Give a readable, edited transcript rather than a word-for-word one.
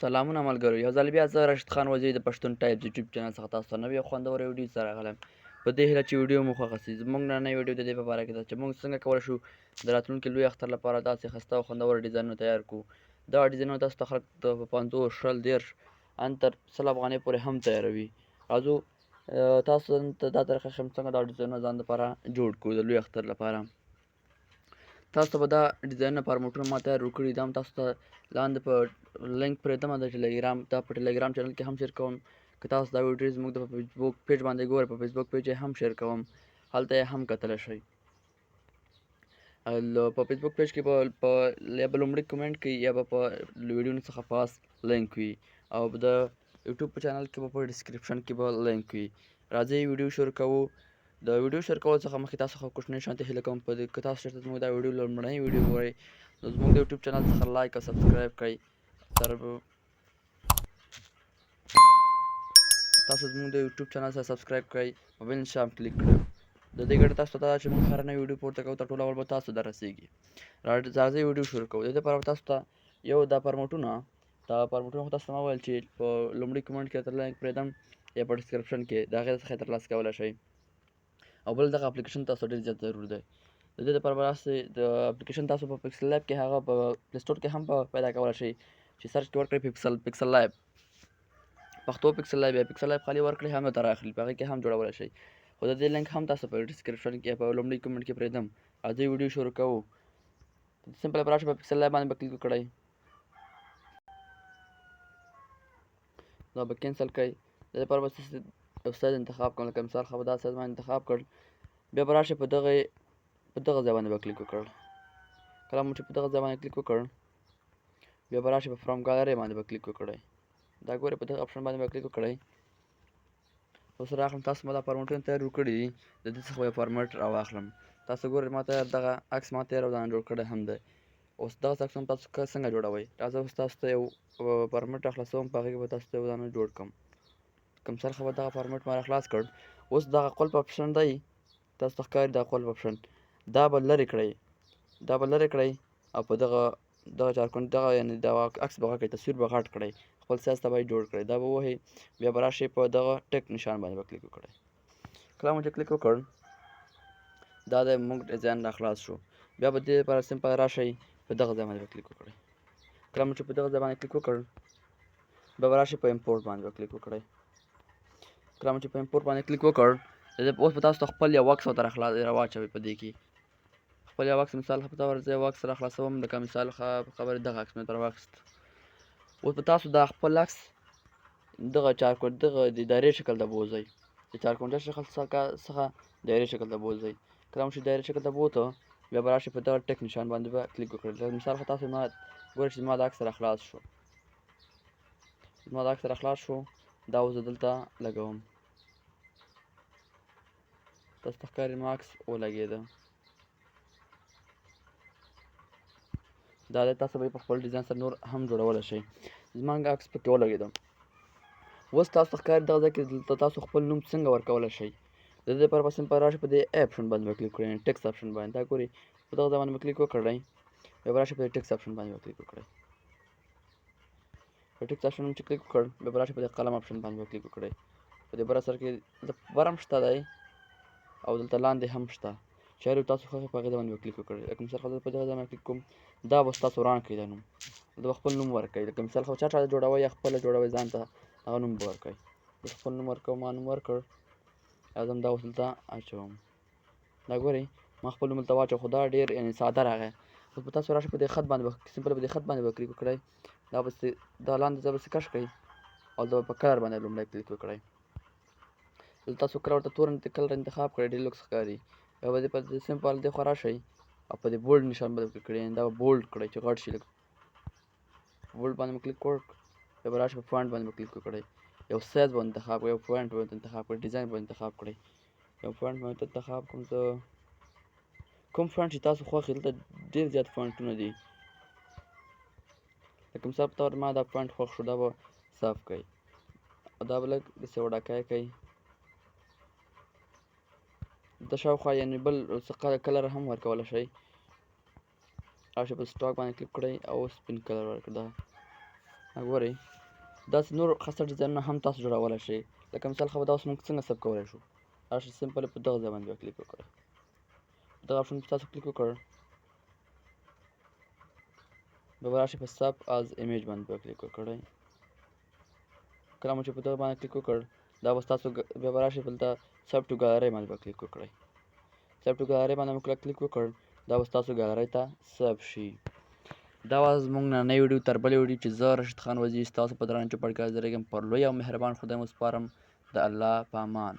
سلامونه ملګرو، یو ځل بیا زه راشد خان وزیر د پښتون ټایپز یوټیوب چینل څخه تاسو ته نوې او خوندوره ویډیو سره راغلی یم. په دې هیله چې ویډیو مو خوښه شي. زموږ نننۍ ویډیو د دې په باره کې ده چې موږ څنګه کولی شو د راتلونکي لوی اختر لپاره داسې ښایسته او خوندور ډیزاینونه تیار کړو. دا ډیزاینونه تاسو ته خلک په 50 شل 30 ان تر 100 افغانۍ پورې هم تیاروي. راځو تاسو ته دا طریقه ښیم څنګه دا ډیزاینونه ځان لپاره جوړ کړو د لوی اختر لپاره. تاسو ته به دا ډیزاینونه فارمټونه ما تیار کړي، دا هم تاسو ته لاندې په لینک پرېږدم د ټلګرام، دا په ټلګرام چینل کې هم شیر کوم. که تاسو دا ویډیو زموږ د فیسبوک پیج باندې ګورئ، په فیسبوک پیج یې هم شیر کوم، هلته یې هم کتلی شئ. په فیسبوک پیج کې به یا به لومړي کومنټ کې یا به په ویډیو څخه پاس لینک وي، او د یوټیوب په چینل کې به په ډسکرپشن کې به لینک وي. راځئ ویډیو شروع کوو. د ویډیو شیر کولو څخه مخکې تاسو څخه کوچنۍ شانتې هیله کوم که تاسو چېرته زموږ دا ویډیو لومړنۍ ویډیو ګورئ نو زموږ د یوټیوب چینل څخه لایک او سبسکرایب کړئ. تاسو زموږ د یوټیوب چینل سره سبسکرایب کړئ او بل نښه هم کلیک کړئ. د دې ګټه تاسو ته دا ده چې موږ هره نوې ویډیو پورته کوو تر ټولو اول به تاسو ته رسیږي. راځئ ویډیو شروع کوو. د دې لپاره تاسو ته یو دا فارمټونه خو تاسو ته ما وویل چې په لومړي کومنټ کې درته لینک پرېږدم یا په ډسکرپشن کې، د هغې څخه یې ترلاسه کولی شئ. او بل دغه اپلیکیشن تاسو ډېر زیات ضرور دی. د دې لپاره به راسئ د اپلیکیشن تاسو په پکسل لایب کې هغه په پلی سټور کې هم پیدا کولی شئ چې سرچ کې ورکړئ پکسل لایب، پښتو پکسل لایب یا پکسل لایب خالي ورکړئ هم درته راخلي، په هغې کې هم جوړولی شئ. خو د دې لینک هم تاسو په ډسکرپشن کې په لومړي کومنټ کې پرېږدم. راځئ ویډیو شروع کوو. سمپل به راشئ په پکسل لایب باندې به کلیک وکړئ، دا به کینسل کړئ. د دې لپاره به یو سایز انتخاب کړم، لکه مثال خو دا سایز ما انتخاب کړ. بیا به راشئ په دغه ځای باندې به کلیک وکړ. کله مو چې په دغه ځای باندې کلیک وکړ، بیا به راشئ په فرام ګالري باندې به کلیک وکړئ. دا ګورئ په دغه اپشن باندې به کلیک وکړئ. اوس راغلم، تاسو ما دا فارمټونه تیار کړي دي، د دې څخه به یو فارمټ راواخلم. تاسو ګورئ ما تیار دغه عکس ما تیار او ځان جوړ کړی هم دی. اوس دغه عکسونه تاسو څنګه جوړوئ؟ راځه اوس تاسو ته یو فارمټ راخلاصوم، په هغې کې به تاسو ته یو ځانونه جوړ کړم. کوم سر خو به دغه فارمټ ما راخلاص کړ. اوس دغه قلف اپشن دی، تاسو ته ښکاري دا قلف اپشن، دا به لرې کړئ او په دغه چارکونډ یعنې دغه عکس به غټ کړئ، تصویر به غټ کړئ، خپل سایز ته به یې جوړ کړئ. دا به ووهئ، بیا به راشئ په دغه ټک نشان باندې به کلیک وکړئ. کله مو چې کلیک وکړ، دا د موږ ډیزاین راخلاص شو. بیا به دې لپاره سمپل راشئ په دغه ځای باندې به کلیک وکړئ. کله مو چې په دغه ځای باندې کلیک وکړ، بیا به راشئ په امپورټ باندې به کلیک وکړئ. کله مو چې په امپورټ باندې کلیک وکړ، اوس به تاسو ته خپل یو عکس ورته راواچوئ. په دې کې خپل یو عکس، مثال په طور زه یو عکس راخلاصوم، لکه مثال خبرې دغه عکس مې درته راواخیست. اوس به تاسو دا خپل عکس دغه د دایرې شکل ته بوځئ، د چارکونډه شکل څخه دایرې شکل ته بوځئ. کله مو چې دایرې شکل ته بوته، بیا به راشئ په دغه ټک نشان باندې به کلیک وکړئ. مثال خو تاسو ګورئ چې زما دا عکس راخلاص شو. دا اوس زه دلته لګوم، تاسو ته ښکاري زما عکس ولګېده. دا دی، تاسو به یې په خپل ډیزاین سره نور هم جوړولی شئ. زما عکس پکې ولګېده. اوس تاسو ته ښکاري دغه ځای کې دلته تاسو خپل نوم څنګه ورکولی شئ. د دې لپاره به سمپل راشئ په دې ای اپشن باندې به کلیک کړئ، یعنې ټکس اپشن باندې. دا ګورئ په دغه ځای باندې به کلیک وکړئ، بیا به راشئ په دې ټکس اپشن باندې به کلیک وکړئ. په ټکس اپشن چې کلیک وکړ، بیا به راشئ په دې قلم اپشن باندې به کلیک وکړئ. په دې بره سر کې بر هم شته دی او دلته لاندې هم شته، چې هر یو تاسو خوښ یې په هغې ځای باندې به کلیک وکړئ. لکه مثال خو زه په دغه ځای باندې کلیک کوم، دا به ستاسو وران کړئ دا نوم، دا به خپل نوم ورکړئ. لکه مثال خو چا جوړوئ یا خپله جوړوئ ځان ته، هغه نوم به ورکړئ. زه خپل نوم ورکوم، ما نوم ورکړ او زه هم دا اوس دلته اچوم. دا ګورئ ما خپل نوم دلته واچوه، خو دا ډېر یعنې ساده راغی. اوس به تاسو راشئ په دې خط باندې به سمپل په دې خط باندې به کلیک وکړئ. دا لاندې ځای به کش کړئ او دا په کلر باندې لومړی کلیک وکړئ. دلته تاسو کله ورته تور کلر انتخاب کړئ، ډېر لوکس ښکاري. بیا به دې په سمپل دې خوا راشئ او په دې بولډ نشان باندې کلیک کړئ، یعنې دا به بولډ کړئ چې غټ شي. بولډ باندې مو کلیک وکړ، بیا به راشئ په فونټ باندې به کلیک وکړئ. یو سایز به انتخاب کړئ، یو فونټ به انتخاب کړئ، ډیزاین به انتخاب کړئ. یو فونټ به انتخاب کوم، زه کوم فونټ چې تاسو خوښ یې. دلته ډېر زیات فونټونه دي، لکه مثال په طور ما دا فونټ خوښ شو، دا به صاف کړئ او دا به لږ داسې وډاکی کړئ. د شاوخوا یعنې بل څه کلر هم ورکولی شئ. راشئ په سټاک باندې کلیک کړئ او سپین کلر ورکړئ. ګورئ داسې نور خسته ډیزاینونه هم تاسو جوړولی شئ. لکه مثال خبره دا اوس موږ څنګه ثبت کولی شو. راشئ سمپل په دغه ځای باندې بیا کلیک وکړئ. په دغه اپشن تاسو کلیک وکړ بیا به راشئ په سیف از ایمیج باندې بیا کلیک وکړئ. کله مو چې په دغه باندې کلیک وکړ دا به ستاسو بیا به راشئ دلته سیف ټو ګالرۍ باندې بیا کلیک وکړئ. سیف ټو ګالرۍ باندې مو کله کلیک وکړ دا به ستاسو ګالرۍ ته سیف شي. دا وه زموږ نننۍ ویډیو. تر بلې ویډیو چې زه رشید خان وزیر ستاسو په درانه چوپړ کې حاضرېږم. پر لوی او مهربان خدای مو سپارم. د الله په امان.